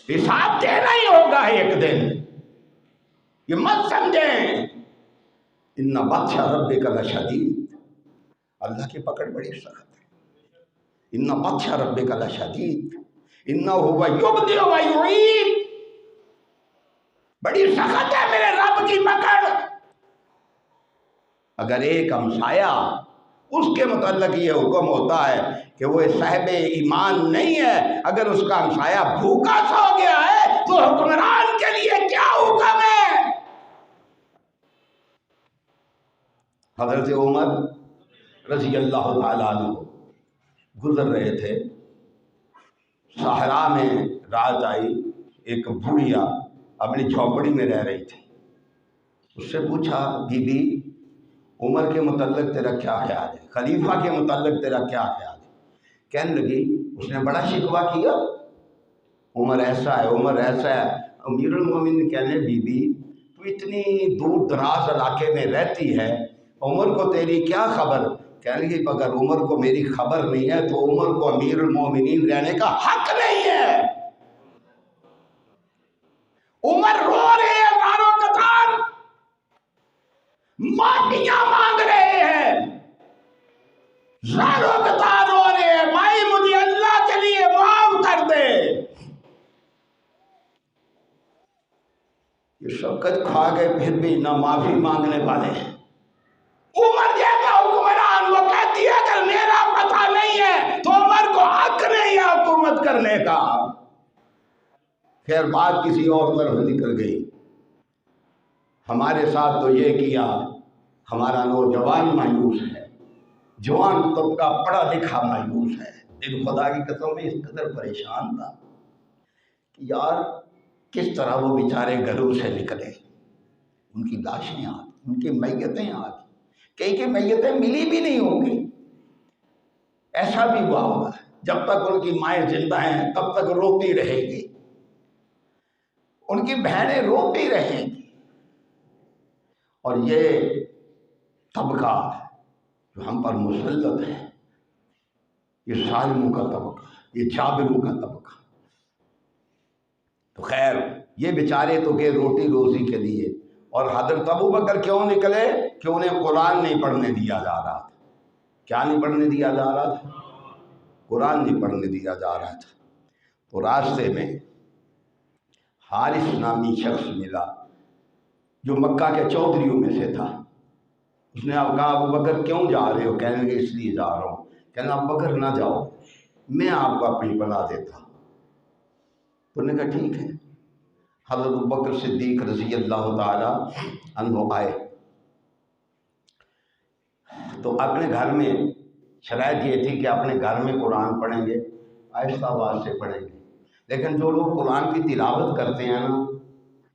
حساب دینا ہی ہوگا ایک دن، یہ مت سمجھیں۔ ان بطش ربک لشدید، اللہ کی پکڑ بڑی سخت ہے۔ ان بطش ربک لشدید انہ هو یبدئ و یعید، بڑی سخت ہے میرے رب کی پکڑ۔ اگر ایک ہمسایہ اس کے متعلق یہ حکم ہوتا ہے کہ وہ صاحب ایمان نہیں ہے، اگر اس کا ہمسایہ بھوکا سو گیا ہے تو حکمران کے لیے کیا حکم ہے؟ حضرت عمر رضی اللہ تعالیٰ عنہ گزر رہے تھے، صحرا میں رات آئی، ایک بوڑھیا اپنی جھونپڑی میں رہ رہی تھی۔ اس سے پوچھا، بی بی عمر کے متعلق تیرا کیا خیال ہے؟ خلیفہ کے متعلق تیرا کیا خیال ہے؟ کہنے لگی، اس نے بڑا شکوہ کیا، عمر ایسا ہے، عمر ایسا ہے۔ امیر المومنین کہنے بی بی تو اتنی دور دراز علاقے میں رہتی ہے، عمر کو تیری کیا خبر؟ کہنے لگی اگر عمر کو میری خبر نہیں ہے تو عمر کو امیر المومنین رہنے کا حق نہیں ہے۔ عمر رو رہے ہیں زاروں قطار، معافیاں مانگ رہے ہیں، زاروں قطار رو رہے ہیں، بھائی مجھے اللہ کے لیے معاف کر دے۔ یہ شوکت کھا گئے پھر بھی نہ معافی مانگنے والے ہیں۔ عمر جیسا حکمران، وہ کہتی ہے اگر میرا پتہ نہیں ہے تو عمر کو حق نہیں ہے حکومت کرنے کا۔ خیر بات کسی اور طرف نکل گئی۔ ہمارے ساتھ تو یہ کیا، ہمارا نوجوان مایوس ہے، جوان طبقہ پڑھا لکھا مایوس ہے۔ دل خدا کی قسم میں اس قدر پریشان تھا کہ یار کس طرح وہ بیچارے گھروں سے نکلے، ان کی لاشیں آ، ان کی میتیں آ، کئی کی میتیں ملی بھی نہیں ہوں گی۔ ایسا بھی ہوا ہوگا جب تک ان کی مائیں زندہ ہیں تب تک روتی رہے گی، ان کی بہنیں روتی رہیں گی۔ اور یہ طبقہ جو ہم پر مسلط ہے، یہ ظالموں کا طبقہ، یہ جابروں کا طبقہ، تو خیر یہ بیچارے تو گئے روٹی روزی کے لیے۔ اور حضرت ابوبکر کیوں نکلے کہ انہیں قرآن نہیں پڑھنے دیا جا رہا تھا۔ کیا نہیں پڑھنے دیا جا رہا تھا؟ قرآن نہیں پڑھنے دیا جا رہا تھا۔ تو راستے میں حارث نامی شخص ملا جو مکہ کے چودھریوں میں سے تھا۔ اس نے کہا ابوبکر کیوں جا رہے ہو؟ کہنے لگے اس لیے جا رہا ہوں۔ کہنا ابوبکر نہ جاؤ، میں آپ کو اپنی پناہ دیتا ہوں۔ تو نے کہا ٹھیک ہے۔ حضرت ابوبکر صدیق رضی اللہ تعالی عنہ آئے تو اپنے گھر میں شرائط یہ تھی کہ اپنے گھر میں قرآن پڑھیں گے، آہستہ آواز سے پڑھیں گے، لیکن جو لوگ قرآن کی تلاوت کرتے ہیں نا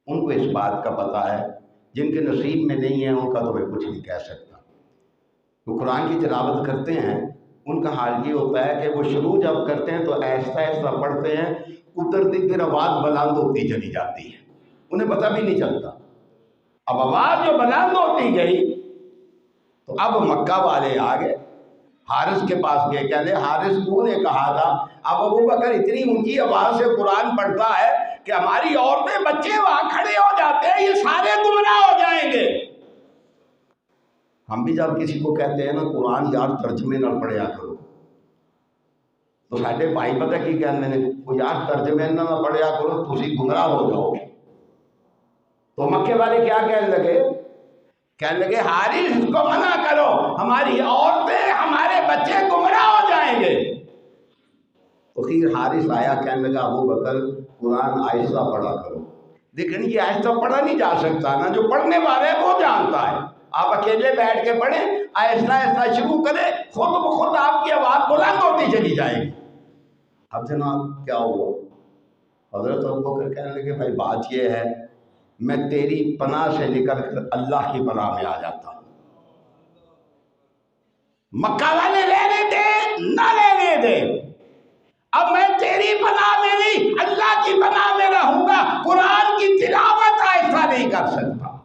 ان کو اس بات کا پتہ ہے، جن کے نصیب میں نہیں ہے ان کا تو میں کچھ نہیں کہہ سکتا۔ وہ قرآن کی تلاوت کرتے ہیں، ان کا حال یہ ہوتا ہے کہ وہ شروع جب کرتے ہیں تو آہستہ آہستہ پڑھتے ہیں، اترتی پھر آواز بلند ہوتی چلی جاتی ہے، انہیں پتہ بھی نہیں چلتا۔ اب آواز جو بلند ہوتی گئی تو اب مکہ والے آ گئے، حارث کے پاس گئے، کہنے حارث تو نے کہا تھا اب ابوبکر اتنی اونچی آواز سے قرآن پڑھتا ہے کہ ہماری عورتیں بچے وہاں کھڑے ہو جاتے ہیں، یہ سارے گمراہ ہو جائیں گے۔ ہم بھی جب کسی کو کہتے ہیں نا قرآن یار ترجمے نہ پڑھیا کرو تو ساڈے بھائی پتہ کی کہندے نے وہ یار ترجمے نہ پڑھیا کرو تسی گمراہ ہو جاؤ۔ تو مکے والے کیا کہنے لگے حارث اس کو منع کرو، ہماری عورتیں ہمارے بچے گمراہ ہو جائیں گے۔ تو پھر حارث آیا، کہنے لگا ابوبکر قرآن آہستہ پڑھا کرو، لیکن یہ آہستہ پڑھا نہیں جا سکتا نا، جو پڑھنے والے وہ جانتا ہے۔ آپ اکیلے بیٹھ کے پڑھیں، آہستہ آہستہ شروع کریں، خود بخود آپ کی آواز بلند ہوتی چلی جائے گی۔ اب جناب کیا ہوا؟ حضرت ابوبکر کہنے لگے بھائی بات یہ ہے میں تیری پناہ سے نکل کر اللہ کی پناہ میں آ جاتا ہوں۔ مکہ والے لینے دے نہ لینے دے، اب میں تیری پناہ میں نہیں اللہ کی پناہ میں رہوں گا، قرآن کی تلاوت ایسا نہیں کر سکتا۔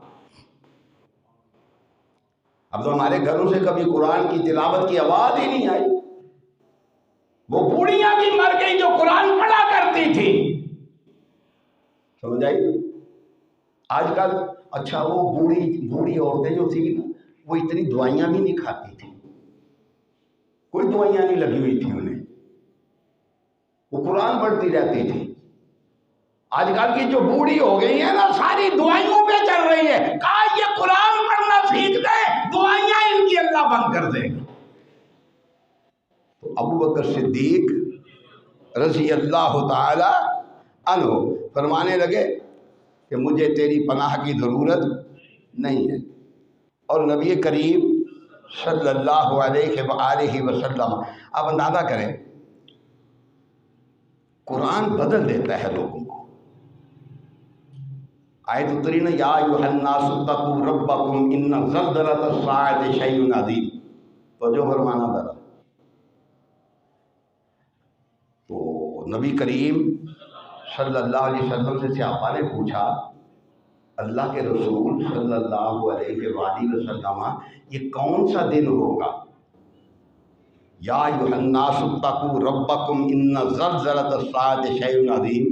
اب تو ہمارے گھروں سے کبھی قرآن کی تلاوت کی آواز ہی نہیں آئی، وہ بوڑھیاں بھی مر گئی جو قرآن پڑھا کرتی تھی، سمجھ آئی؟ آج کل اچھا وہ بوڑھی عورتیں جو تھی نا وہ اتنی دوائیاں بھی نہیں کھاتی تھی، کوئی دوائیاں نہیں لگی ہوئی تھی انہیں، وہ قرآن پڑھتی رہتی تھی۔ آج کل کی جو بوڑھی ہو گئی ہیں نا ساری دوائیوں پہ چل رہی ہے، کہا یہ قرآن پڑھنا سیکھ دے دوائیاں ان کی اللہ بند کر دے گا۔ تو ابوبکر صدیق رضی اللہ تعالی عنہ فرمانے لگے کہ مجھے تیری پناہ کی ضرورت نہیں ہے، اور نبی کریم صلی اللہ علیہ وآلہ وسلم اب اندازہ کریں قرآن بدل دیتا ہے لوگوں کو۔ آیت اتری نا یا ایھا الناس اتقوا ربکم ان زلزلۃ الساعۃ شیء عظیم، تو جو فرمانا ذرا نبی کریم صلی اللہ علیہ وسلم سے صحابہ نے پوچھا اللہ کے رسول صلی اللہ علیہ وآلہ وسلم یہ کون سا دن ہوگا؟ یا ایھا الناس اتقوا ربکم ان زلزلۃ الساعۃ شیء عظیم۔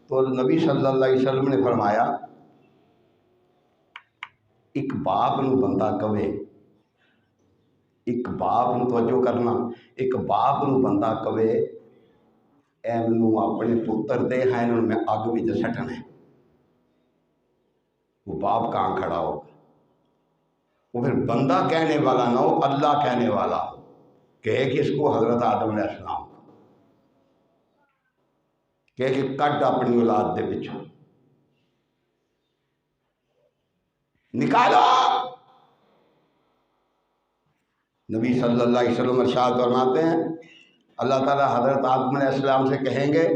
تو نبی صلی اللہ علیہ وسلم نے فرمایا ایک باپ نو بندہ کہے، ایک باپ نو توجہ کرنا، ایک باپ نو بندہ کہے اے مینوں اپنے پتر دے ہیں انہوں میں اگ وچ سٹنا ہے، وہ باپ کہاں کھڑا ہو؟ وہ پھر بندہ کہنے والا نہ ہو، اللہ کہنے والا ہو، کہے کہ اس کو حضرت آدم علیہ السلام کہے کہ کٹ اپنی اولاد دے پچھوں نکالو۔ نبی صلی اللہ علیہ وسلم ارشاد فرماتے ہیں اللہ تعالیٰ حضرت آدم علیہ السلام سے کہیں گے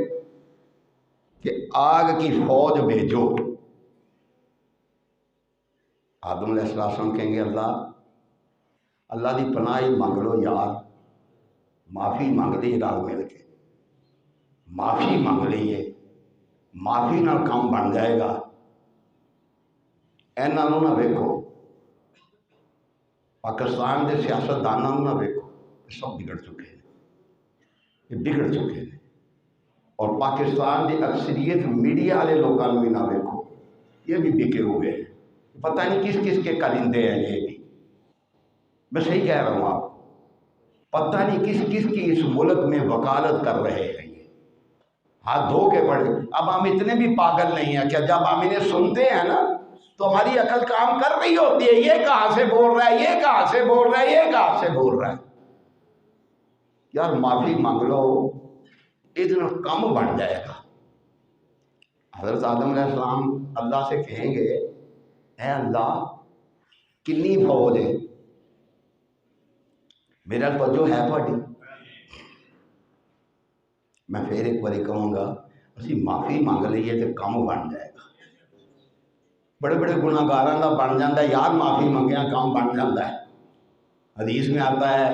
کہ آگ کی فوج بھیجو۔ آدم علیہ السلام کہیں گے اللہ دی پناہ مانگ لو یار، معافی مانگ لی رل مل کے، معافی مانگ لیے، معافی نال کام بن جائے گا۔ انہوں نہ ویکھو، پاکستان کے سیاستدانوں نہ ویکھو، یہ سب بگڑ چکے ہیں، یہ بگڑ چکے ہیں۔ اور پاکستان کی اکثریت میڈیا والے لوگوں بھی نہ ویکھو، یہ بھی بکے ہوئے ہیں، پتہ نہیں کس کس کے کلندے ہیں یہ بھی۔ میں صحیح کہہ رہا ہوں آپ کو، پتہ نہیں کس کس کی اس ملک میں وکالت کر رہے ہیں یہ، ہاتھ دھو کے پڑے۔ اب ہم اتنے بھی پاگل نہیں ہیں کہ جب ہم انہیں سنتے ہیں نا تو ہماری عقل کام کر رہی ہوتی ہے، یہ کہاں سے بول رہا ہے، یہ کہاں سے بول رہا ہے، یہ کہاں سے بول رہا ہے۔ یار معافی مانگ لو، اتنا کم بن جائے گا۔ حضرت آدم علیہ السلام اللہ سے کہیں گے اے اللہ کنی فوج ہے؟ میرا توجہ ہے تھوڑی؟ میں پھر ایک باری کہوں گا اسی معافی مانگ لیے تو کم بن جائے گا۔ بڑے بڑے گناہگاراں دا بن جاتا ہے یار، معافی منگیا کام بن جاتا ہے۔ حدیث میں آتا ہے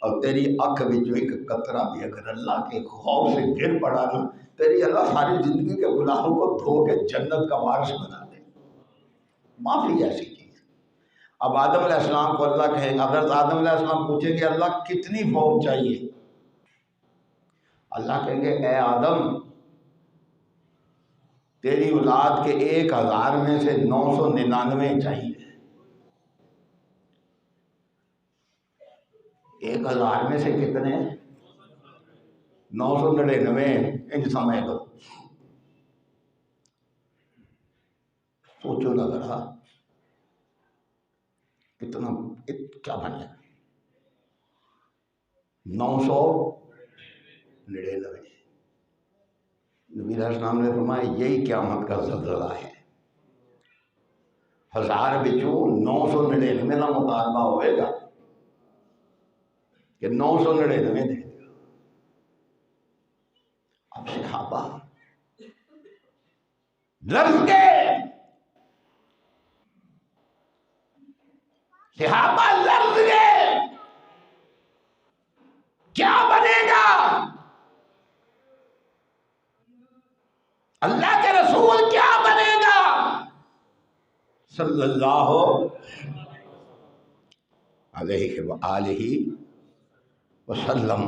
اور تیری اکھ وچوں ایک قطرہ بھی اگر اللہ کے خوف سے گر پڑا نا، تیری اللہ ساری زندگی کے گناہوں کو دھو کے جنت کا وارث بنا دے۔ معافی ایسی چیز۔ اب آدم علیہ السلام کو اللہ کہیں گے، حضرت آدم علیہ السلام پوچھیں گے اللہ کتنی فوج چاہیے؟ اللہ کہیں گے اے آدم تیری اولاد کے 1000 میں سے 999 چاہیے۔ 1000 میں سے کتنے؟ 999 انج سمجھ لو۔ سوچو نہ ذرا کتنا کیا بنے؟ 999۔ نبی علیہ السلام نے فرمایا یہی قیامت کا زلزلہ ہے۔ 1000 بچوں 999 کا مطالبہ ہوئے گا کہ 999 دے گا۔ اب صحابہ لرز گئے، صحابہ لرز گئے، کیا بنے گا؟ اللہ کے رسول کیا بنے گا صلی اللہ علیہ وآلہ وسلم؟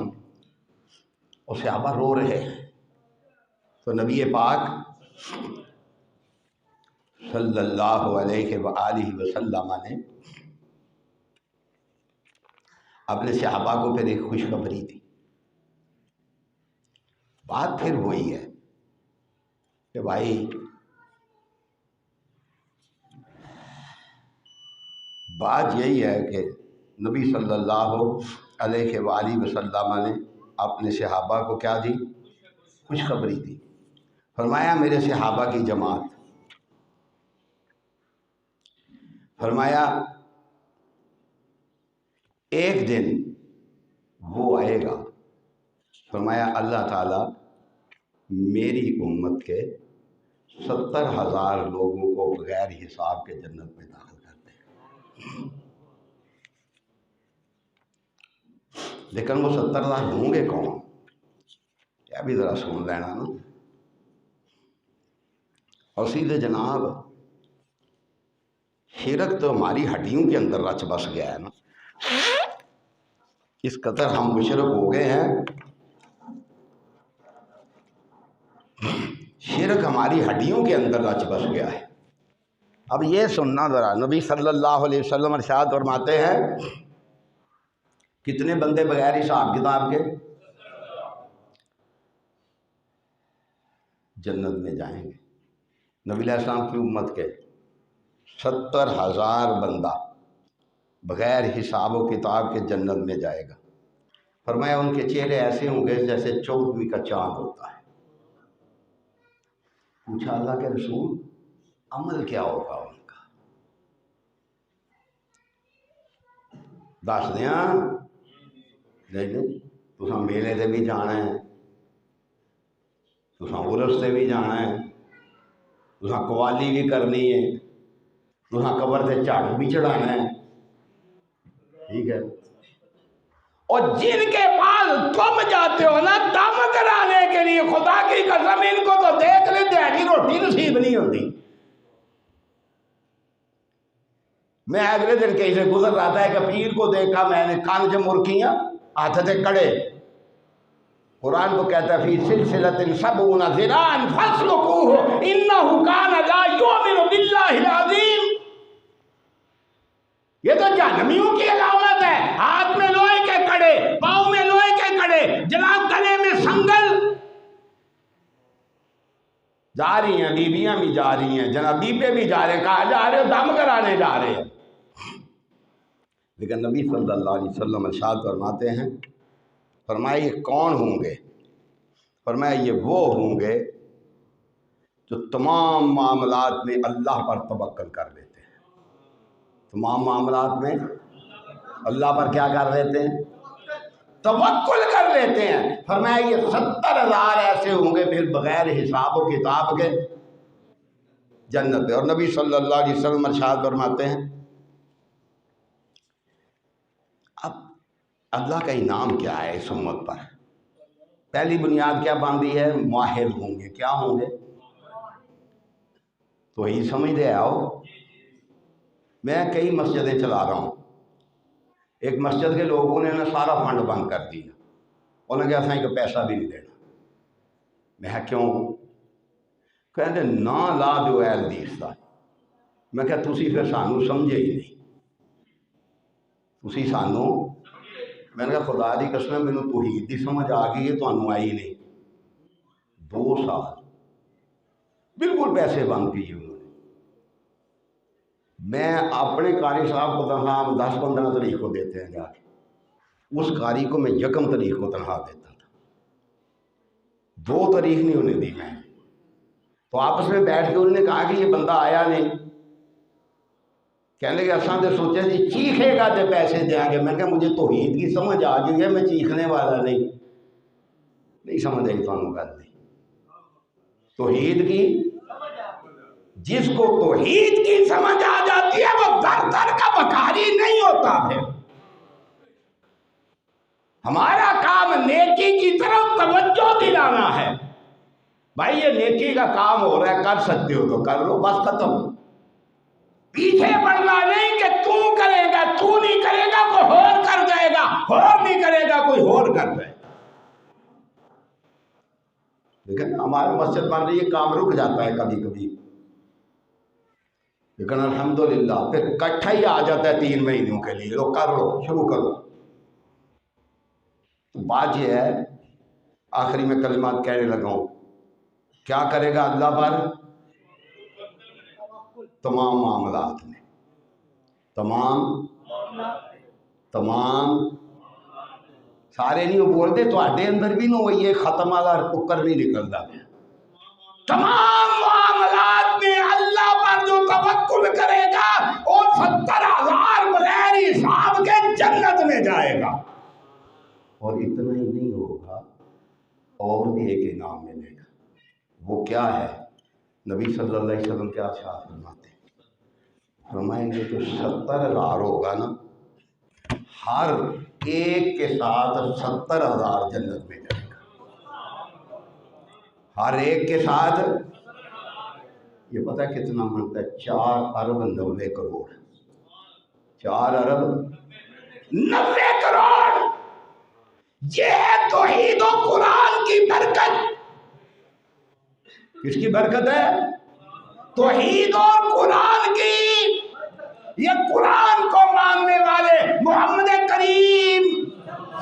اور صحابہ رو رہے ہیں تو نبی پاک صلی اللہ علیہ وآلہ وسلم نے اپنے صحابہ کو پھر ایک خوشخبری دی۔ بات پھر وہی ہے کہ بھائی بات یہی ہے کہ نبی صلی اللہ علیہ وآلہ وسلم نے اپنے صحابہ کو کیا دی؟ خوشخبری دی۔ فرمایا میرے صحابہ کی جماعت، فرمایا ایک دن وہ آئے گا، فرمایا اللہ تعالیٰ میری امت کے 70,000 لوگوں کو بغیر حساب کے جنت میں داخل کر دے گا۔ لیکن وہ 70,000 ہوں گے کون؟ یہ بھی ذرا سن لینا نا۔ اور سیدھے جناب شرک تو ہماری ہڈیوں کے اندر رچ بس گیا ہے نا، اس قدر ہم مشرک ہو گئے ہیں، شرک ہماری ہڈیوں کے اندر رچ بس گیا ہے۔ اب یہ سننا ذرا، نبی صلی اللہ علیہ وسلم ارشاد فرماتے ہیں کتنے بندے بغیر حساب کتاب کے جنت میں جائیں گے؟ نبی علیہ السلام کی امت کے 70,000 بندہ بغیر حساب و کتاب کے جنت میں جائے گا۔ فرمایا ان کے چہرے ایسے ہوں گے جیسے 14ویں کا چاند ہوتا ہے۔ پوچھا اللہ کے رسول عمل کیا ہوگا ان کا؟ دس دیا نہیں تساں میلے سے بھی جانا ہے، تساں عرس سے بھی جانا ہے، تساں قوالی بھی کرنی ہے، تساں قبر سے جھاڑو بھی چڑھانا ہے، ٹھیک ہے؟ اور جن کے پاس تم جاتے ہو نا دم کرانے کے لیے، خدا کی قسم ان کو تو دیکھ لے دیہی روٹی نصیب نہیں ہوتی۔ میں اگلے دن کہیں سے گزر رہا تھا، ایک پیر کو دیکھا میں نے، کان سے مرکیاں، ہاتھ سے کڑے۔ قرآن کو کہتا ہے فی سلسلۃ 70 ذراعا فاسلکوہ انہ کان لا یؤمن باللہ العظیم۔ یہ تو جہنمیوں کی علامت ہے، ہاتھ میں لوہے کے کڑے، پاؤں میں لوہے کے کڑے، جناب گلے میں سنگل۔ جا رہی ہیں بیویاں بھی جا رہی ہیں، جناب بیبے بھی جا رہے ہیں، کہاں جا رہے ہو؟ دم کرانے جا رہے ہیں۔ لیکن نبی صلی اللہ علیہ وسلم ارشاد فرماتے ہیں، فرمایا یہ کون ہوں گے؟ فرمایا یہ وہ ہوں گے جو تمام معاملات میں اللہ پر توکل کر لیتے ہیں۔ تمام معاملات میں اللہ پر کیا کر لیتے ہیں؟ توکل کر لیتے ہیں۔ فرمایا یہ 70,000 ایسے ہوں گے پھر بغیر حساب و کتاب کے جنت میں۔ اور نبی صلی اللہ علیہ وسلم ارشاد فرماتے ہیں اب اللہ کا انعام کیا ہے اس امت پر؟ پہلی بنیاد کیا باندھی ہے؟ موحد ہوں گے۔ کیا ہوں گے؟ تو ہی سمجھ دے آؤ۔ میں کئی مسجدیں چلا رہا ہوں، ایک مسجد کے لوگوں نے سارا فنڈ بند کر دیا، انہوں نے کہا اساں ایک پیسہ بھی نہیں دینا۔ میں کہا کیوں؟ کہتے نا لا جو اے حدیث دا۔ میں کہا تسی پھر سانو سمجھے ہی نہیں، تسی سانو، میں نے کہا خدا دی قسم مینوں توحید دی سمجھ آ گئی ہے، تانوں آئی نہیں۔ 2 سال بالکل پیسے بند کیے انہوں نے۔ میں اپنے قاری صاحب کو تنخواہ 10-15 تاریخ کو دیتے ہیں جا کے، اس قاری کو میں 1 تاریخ کو تنخواہ دیتا تھا، 2 تاریخ نہیں انہیں دی میں۔ تو آپس میں بیٹھ کے انہوں نے کہا کہ یہ بندہ آیا نہیں، کہنے لگے اساں تے سوچا جی چیخے گا تے پیسے دیں گے۔ میں کہا مجھے توحید کی سمجھ آ گئی ہے، میں چیخنے والا نہیں سمجھ آئی تانوں گل نہیں۔ توحید کی، جس کو توحید کی سمجھ آ جاتی ہے وہ در در کا بکاری نہیں ہوتا۔ پھر ہمارا کام نیکی کی طرف توجہ دلانا ہے۔ بھائی یہ نیکی کا کام ہو رہا ہے، کر سکتے ہو تو کر لو، بس ختم۔ پیچھے پڑنا نہیں کہ تو کرے گا، تو نہیں کرے گا کوئی اور کر جائے گا، اور نہیں کرے گا کوئی اور کر جائے گا۔ لیکن ہمارے مسجد بن رہی ہے، کام رک جاتا ہے کبھی کبھی، لیکن الحمدللہ پھر اکٹھا ہی آ جاتا ہے 3 مہینوں کے لیے، لو کر لو، شروع کرو۔ تو بات یہ ہے، آخری میں کلمات کہنے لگا ہوں، کیا کرے گا اللہ پر؟ تمام معاملات میں، تمام سارے نہیں بولتے، تو آڈے اندر بھی نہ ہوئی ہے ختم والا ککر نہیں نکلتا۔ تمام معاملات میں اللہ پر جو توکل کرے گا وہ 70,000 بغیر حساب کے جنت میں جائے گا۔ اور اتنا ہی نہیں ہوگا، اور بھی ایک انعام ملے گا۔ وہ کیا ہے؟ نبی صلی اللہ علیہ وسلم کیا ارشاد فرماتے ہیں؟ فرمائیں گے تو 70,000 ہوگا نا، ہر ایک کے ساتھ 70,000 جنت میں جائے گا۔ ہر ایک کے ساتھ یہ پتہ کتنا بنتا ہے؟ 4 ارب 90 کروڑ 4 ارب 90 کروڑ یہ ہے توحید و قرآن کی برکت۔ کس کی برکت ہے؟ توحید اور قرآن کی۔ یہ قرآن کو ماننے والے، محمد کریم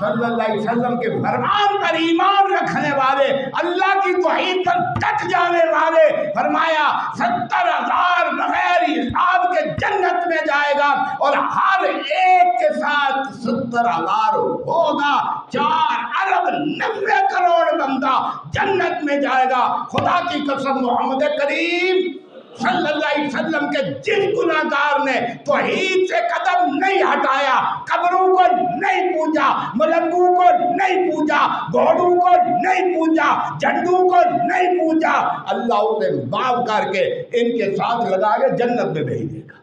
صلی اللہ علیہ وسلم کے فرمان پر ایمان رکھنے والے، اللہ کی توحید پر ڈٹ جانے والے، فرمایا 70,000 بغیر حساب کے جنت میں جائے گا، اور ہر ایک کے ساتھ 70,000 ہوگا، 4 ارب 90 کروڑ بندہ جنت میں جائے گا۔ خدا کی قسم محمد کریم صلی اللہ علیہ وسلم کے جن گناہگار نے توحید سے قدم نہیں ہٹایا، قبروں کو نہیں پوجا، ملنگوں کو نہیں پوجا، گھوڑوں کو نہیں پوجا، جھنڈوں کو نہیں پوجا، اللہ انہیں معاف کر کے ان کے ساتھ لگا کے جنت میں بھیج دے گا۔